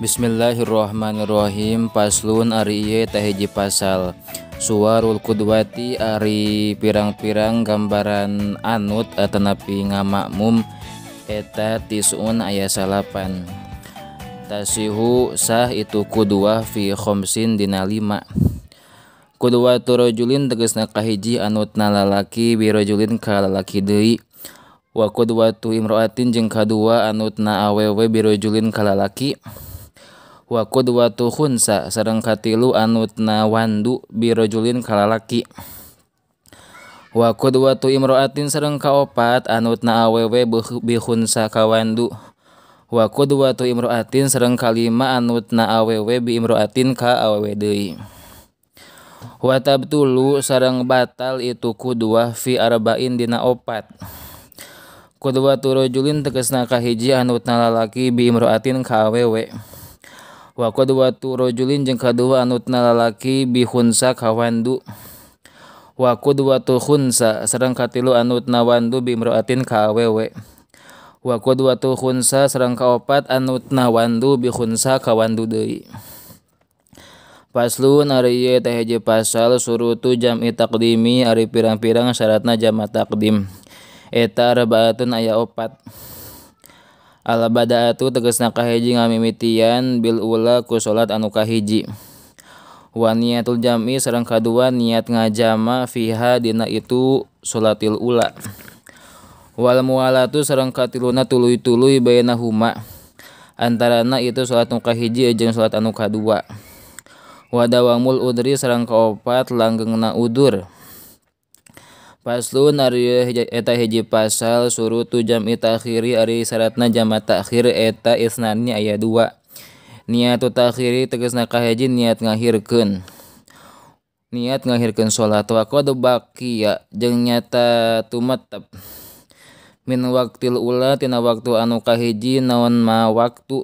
Bismillahirrahmanirrahim. Paslun ari ieu teh hiji pasal. Suwarul qudwati ari pirang-pirang gambaran anut atanapi ngamakmum eta tisun aya salapan. Tasihu sah itu qudwah fi khamsin dina 5. Qudwatu rajulin tegasna kahiji anutna lalaki bi rajulin ka lalaki deui. Wa qudwatu imra'atin jeung kadua anutna awewe bi rajulin ka lalaki. Wa qudwatu khunsa sareng katilu anutna wandu bi rajulin ka lalaki. Wa qudwatu imra'atin sareng kaopat anutna awewe bi khunsa ka wandu. Wa qudwatu imra'atin sareng kalima anutna awewe bi imra'atin ka awewe deui. Wa tabtulu sareng batal itu qudwah fi arba'in dina 4. Qudwatu rajulin tegasna kahiji anutna lalaki bi imra'atin ka awewe. Wa qudwatu rajulin jeung kadua anutna lalaki bi khunsa ka wandu. Wa qudwatu khunsa sareng katilu anutna wandu bi imra'atin ka awewe. Wa qudwatu khunsa sareng kaopat anutna wandu bi khunsa ka wandu deui. Paslun ari ieu teh hiji pasal surutu jam'i taqdimi ari pirang-pirang syaratna jama' taqdim. Eta arba'atun aya 4. Al-bada'atu tegasna kahiji ngamimitian bil ula ku salat anu kahiji. Wa niyatul jam'i sareng kadua niat ngajama fiha dina itu salatil ula. Wal muwalatu sareng katiluna tuluy-tuluy bainahuma. Antarana itu salat anu kahiji jeung salat anu kadua. Wa dawamul udri sareng kaopat langgengna udur. Paslun ari eta hiji pasal surutu jam'i ta'khiri ari syaratna jama' ta'khir eta isnani aya 2. Niatu ta'khiri tegasna kahiji niat ngahirkeun. Niat ngahirkeun salat wa qad baqiya jeung nyata tumetep. Min waqtil ula tina waktu anu kahiji naon ma waktu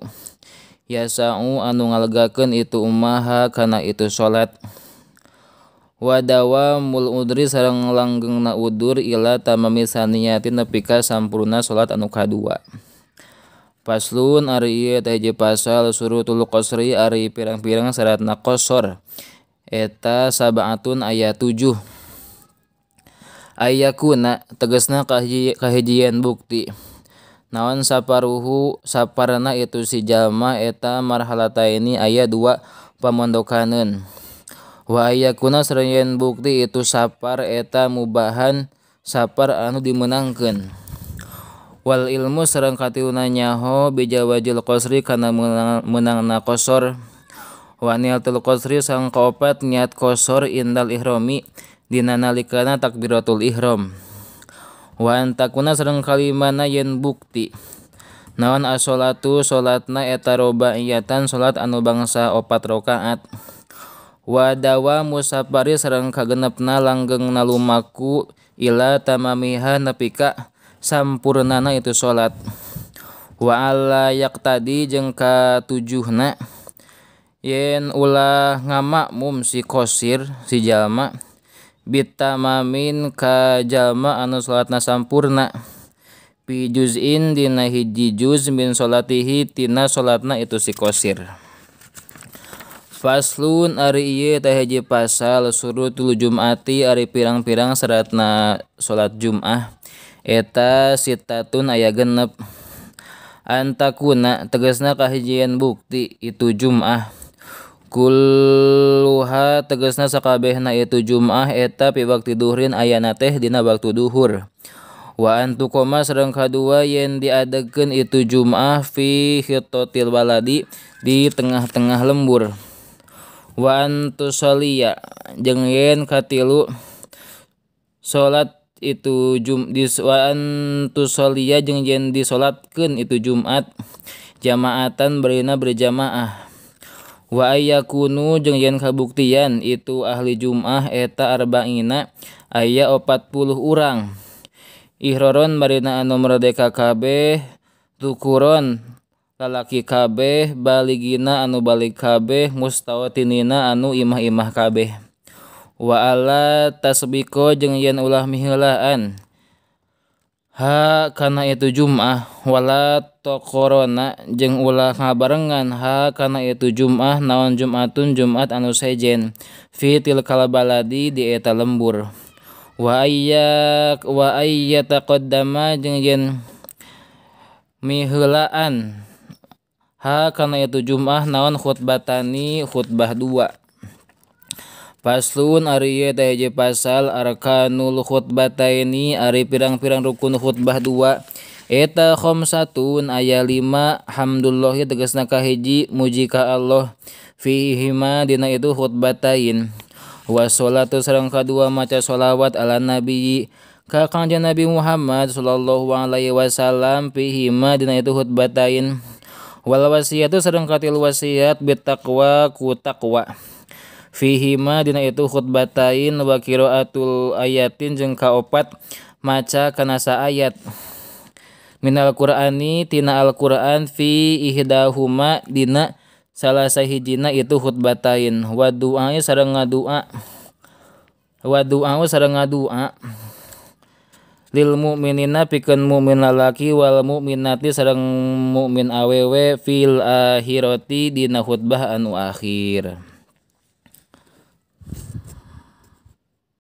yasa'u anu ngalegakeun itu umaha kana itu salat. Wa dawamul udri sareng langgengna udur ila tamami saniyatin nepi ka sampurna salat anu kadua. Paslun ari ieu teh hiji pasal surutul qasri ari pirang-pirang syaratna qasar. Eta sab'atun aya 7. Ayyakuna tegasna kahijian bukti. Naon saparuhu saparna itu si jalma eta marhalataini aya 2 pamondokaneun. Wa ayyakuna sareng bukti itu sapar eta mubahan sapar anu dimenangkeun. Wal ilmu sareng katiluna nyaho bijawajil qasri kana menangna qasar. Wa niyatul qasri sareng kaopat niat qasar indal ihrami dina nalikana takbiratul ihram. Wa antakuna sareng kalimana yen bukti. Naon as-sholatu salatna eta robaiyatan salat anu bangsa 4 rakaat. Wa dawamu sapari sareng kagenepna langgengna lumaku ila tamamiha nepi ka sampurnana itu salat. Wa alla yaqtadi jeung ka-7na yen ulah ngamakmum si qasir si jalma bitamamin ka jalma anu salatna sampurna fi juz'in dina hiji juz min salatihi tina salatna itu si qasir. Faslun ari ieu teh hiji pasal surutul jum'ati ari pirang-pirang syaratna salat Jum'ah. Eta sitatun aya 6. Antakuna tegasna kahijian bukti itu Jum'ah. Kulluha tegasna sakabehna itu Jum'ah eta pi waktu duhrin ayana teh dina waktu duhur. Wa antukoma sareng kadua yen diadegkeun itu Jum'ah fi khitotil baladi di tengah-tengah lembur. Wa antusoliya jeung yen katilu salat itu wa antusoliya jeung yen disolatkeun itu Jumat jamaatan beurina berjamaah. Wa ayyakunu jeung yen kabuktian itu ahli Jum'ah eta arba'ina aya 40 urang. Ihroron marina anu merdeka kabeh tukuron lalaki kabeh baligina anu balik kabeh mustawatinina anu imah-imah kabeh. Wa ala tasbiko jeung yen ulah miheulaan ha kana itu Jum'ah wala tokorona jeung ulah ngabarengan ha kana itu Jum'ah naon Jumatun Jumat anu sejen fi tilkal baladi di eta lembur wa ayyataqaddama jeung yen miheulaan ha kana itu Jum'ah naon khutbatani khutbah dua. Paslun ari ieu teh hiji pasal arkanul khutbataini ari pirang-pirang rukun khutbah dua eta khamsatun aya 5 hamdulillahi tegasna kahiji muji ka Allah fihima dina itu khutbatain wassalatu sareng kadua maca sholawat ala nabi ka kanjeng Nabi Muhammad sallallahu alaihi wasallam fihima dina itu khutbatain wal wasiyatu sareng katilu wasiat bitaqwa ku taqwa fihima dina itu khutbatain wa qiraatul ayatin jeung kaopat maca kana saayat minal qur'ani tina al-Qur'an fi ihdahuma dina salah sahijina itu khutbatain wa du'a sareng ngadua lil mu'minina pikeun mukmin lalaki wal mu'minati sareng mukmin awewe fil akhirati dina khutbah anu akhir.